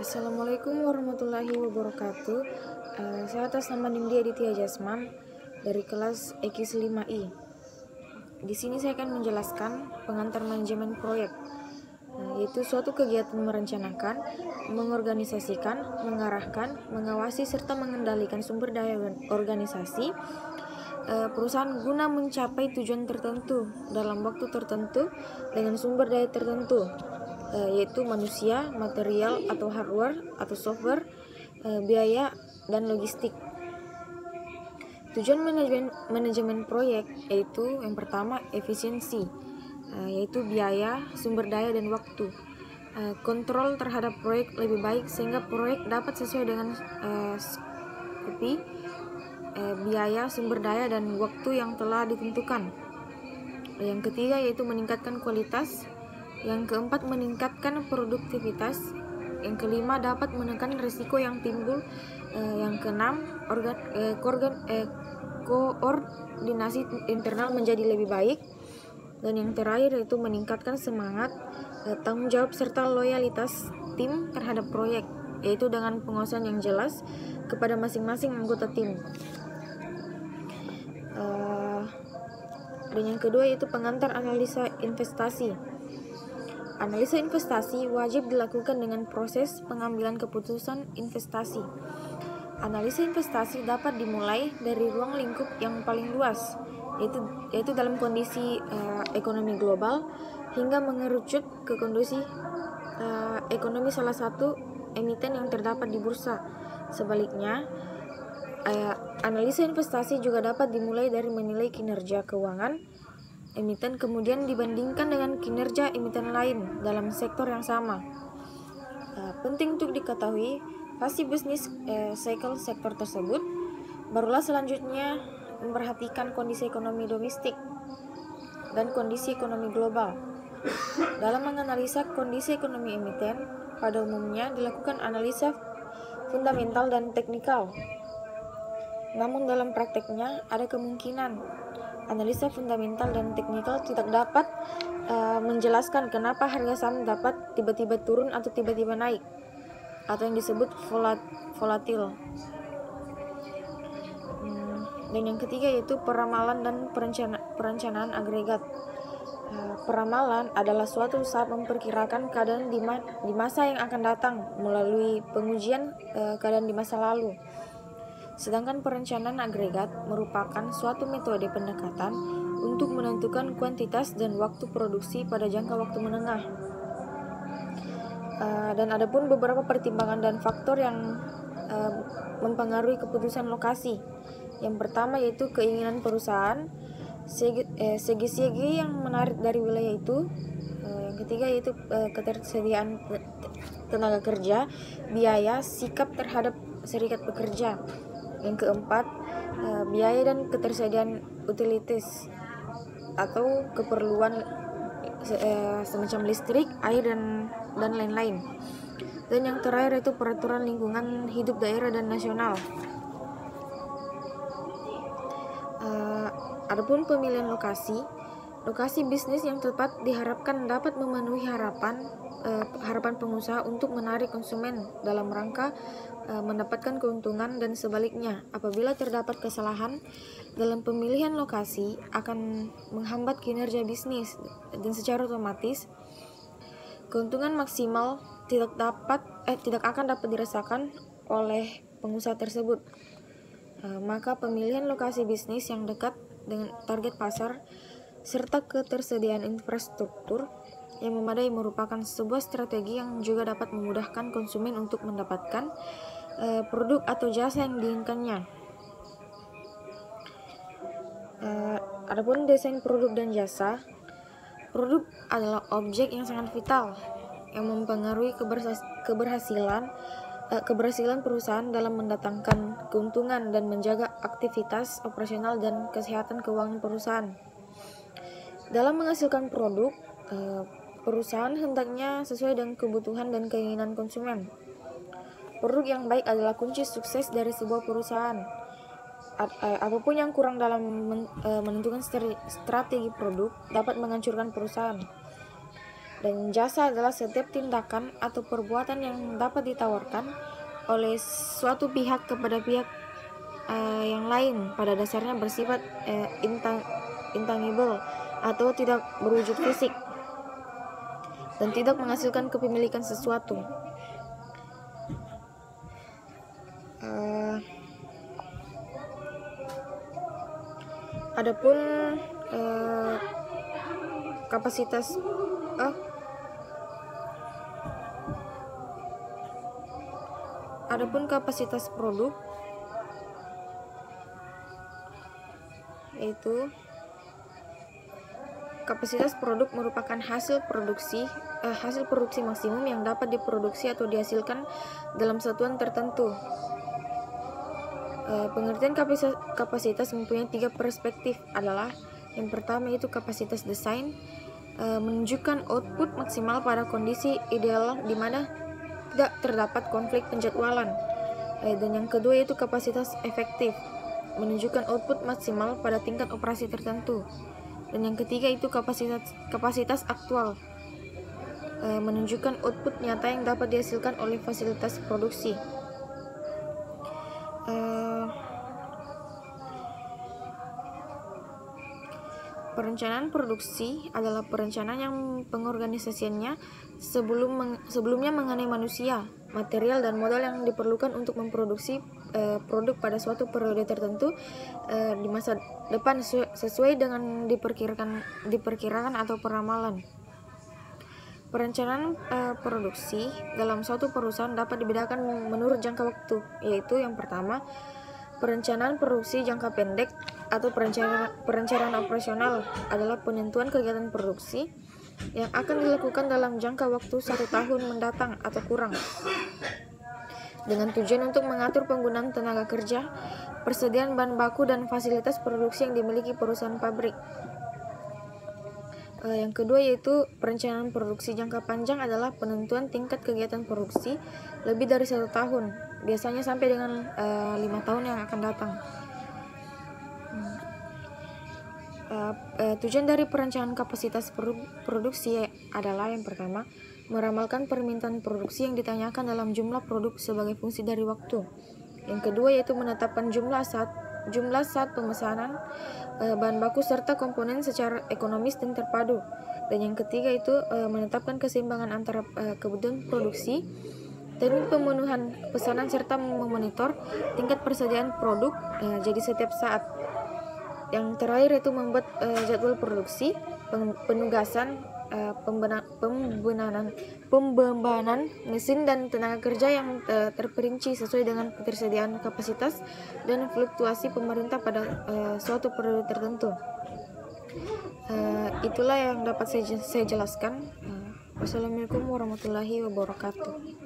Assalamualaikum warahmatullahi wabarakatuh. Saya atas nama Nindya Aditya Jasman dari kelas EKIS 5I. Di sini saya akan menjelaskan pengantar manajemen proyek, yaitu suatu kegiatan merencanakan, mengorganisasikan, mengarahkan, mengawasi serta mengendalikan sumber daya organisasi perusahaan guna mencapai tujuan tertentu dalam waktu tertentu dengan sumber daya tertentu, yaitu manusia, material atau hardware atau software, biaya, dan logistik. Tujuan manajemen proyek yaitu yang pertama efisiensi, yaitu biaya, sumber daya, dan waktu. Kontrol terhadap proyek lebih baik sehingga proyek dapat sesuai dengan skupi, biaya, sumber daya, dan waktu yang telah ditentukan. Yang ketiga yaitu meningkatkan kualitas. Yang keempat meningkatkan produktivitas. Yang kelima dapat menekan risiko yang timbul. Yang keenam koordinasi internal menjadi lebih baik. Dan yang terakhir yaitu meningkatkan semangat, tanggung jawab serta loyalitas tim terhadap proyek, yaitu dengan penguasaan yang jelas kepada masing-masing anggota tim. Dan yang kedua yaitu pengantar analisa investasi. Analisa investasi wajib dilakukan dengan proses pengambilan keputusan investasi. Analisa investasi dapat dimulai dari ruang lingkup yang paling luas, yaitu dalam kondisi ekonomi global hingga mengerucut ke kondisi ekonomi salah satu emiten yang terdapat di bursa. Sebaliknya, analisa investasi juga dapat dimulai dari menilai kinerja keuangan emiten kemudian dibandingkan dengan kinerja emiten lain dalam sektor yang sama. Penting untuk diketahui fase bisnis cycle sektor tersebut, barulah selanjutnya memperhatikan kondisi ekonomi domestik dan kondisi ekonomi global. Dalam menganalisa kondisi ekonomi emiten, pada umumnya dilakukan analisa fundamental dan teknikal. Namun dalam prakteknya ada kemungkinan analisa fundamental dan teknikal tidak dapat menjelaskan kenapa harga saham dapat tiba-tiba turun atau tiba-tiba naik, atau yang disebut volatil. Dan yang ketiga yaitu peramalan dan perencanaan agregat. Peramalan adalah suatu usaha memperkirakan keadaan di masa yang akan datang melalui pengujian keadaan di masa lalu. Sedangkan perencanaan agregat merupakan suatu metode pendekatan untuk menentukan kuantitas dan waktu produksi pada jangka waktu menengah. Dan ada pun beberapa pertimbangan dan faktor yang mempengaruhi keputusan lokasi. Yang pertama yaitu keinginan perusahaan, segi-segi yang menarik dari wilayah itu. Yang ketiga yaitu ketersediaan tenaga kerja, biaya, sikap terhadap serikat pekerja. Yang keempat, biaya dan ketersediaan utilities atau keperluan semacam listrik, air, dan lain-lain. Dan yang terakhir itu peraturan lingkungan hidup daerah dan nasional. Adapun pemilihan lokasi bisnis yang tepat diharapkan dapat memenuhi harapan pengusaha untuk menarik konsumen dalam rangka mendapatkan keuntungan, dan sebaliknya apabila terdapat kesalahan dalam pemilihan lokasi akan menghambat kinerja bisnis dan secara otomatis keuntungan maksimal tidak akan dapat dirasakan oleh pengusaha tersebut. Maka pemilihan lokasi bisnis yang dekat dengan target pasar serta ketersediaan infrastruktur yang memadai merupakan sebuah strategi yang juga dapat memudahkan konsumen untuk mendapatkan produk atau jasa yang diinginkannya. Adapun desain produk dan jasa. Produk adalah objek yang sangat vital yang mempengaruhi keberhasilan perusahaan dalam mendatangkan keuntungan dan menjaga aktivitas operasional dan kesehatan keuangan perusahaan. Dalam menghasilkan produk, perusahaan hendaknya sesuai dengan kebutuhan dan keinginan konsumen. Produk yang baik adalah kunci sukses dari sebuah perusahaan. Apapun yang kurang dalam menentukan strategi produk dapat menghancurkan perusahaan. Dan jasa adalah setiap tindakan atau perbuatan yang dapat ditawarkan oleh suatu pihak kepada pihak yang lain, pada dasarnya bersifat intangible atau tidak berwujud fisik dan tidak menghasilkan kepemilikan sesuatu. Adapun kapasitas produk, yaitu kapasitas produk merupakan hasil produksi maksimum yang dapat diproduksi atau dihasilkan dalam satuan tertentu. Pengertian kapasitas mempunyai 3 perspektif adalah: yang pertama itu kapasitas desain, menunjukkan output maksimal pada kondisi ideal di mana tidak terdapat konflik penjadwalan. Dan yang kedua yaitu kapasitas efektif, menunjukkan output maksimal pada tingkat operasi tertentu. Dan yang ketiga itu kapasitas aktual, menunjukkan output nyata yang dapat dihasilkan oleh fasilitas produksi. Perencanaan produksi adalah perencanaan yang pengorganisasiannya sebelumnya mengenai manusia, material, dan modal yang diperlukan untuk memproduksi produk pada suatu periode tertentu di masa depan sesuai dengan diperkirakan atau peramalan. Perencanaan produksi dalam suatu perusahaan dapat dibedakan menurut jangka waktu, yaitu yang pertama, perencanaan produksi jangka pendek atau perencanaan operasional adalah penentuan kegiatan produksi yang akan dilakukan dalam jangka waktu 1 tahun mendatang atau kurang, dengan tujuan untuk mengatur penggunaan tenaga kerja, persediaan bahan baku, dan fasilitas produksi yang dimiliki perusahaan pabrik. Yang kedua yaitu perencanaan produksi jangka panjang adalah penentuan tingkat kegiatan produksi lebih dari 1 tahun, biasanya sampai dengan 5 tahun yang akan datang. Tujuan dari perencanaan kapasitas produksi adalah yang pertama, meramalkan permintaan produksi yang ditanyakan dalam jumlah produk sebagai fungsi dari waktu. Yang kedua yaitu menetapkan jumlah saat pemesanan bahan baku serta komponen secara ekonomis dan terpadu. Dan yang ketiga itu menetapkan keseimbangan antara kebutuhan produksi, teknik pemenuhan pesanan, serta memonitor tingkat persediaan produk jadi setiap saat. Yang terakhir itu membuat jadwal produksi, penugasan, pembebanan mesin dan tenaga kerja yang terperinci sesuai dengan ketersediaan kapasitas dan fluktuasi pemerintah pada suatu periode tertentu. Itulah yang dapat saya jelaskan. Wassalamualaikum warahmatullahi wabarakatuh.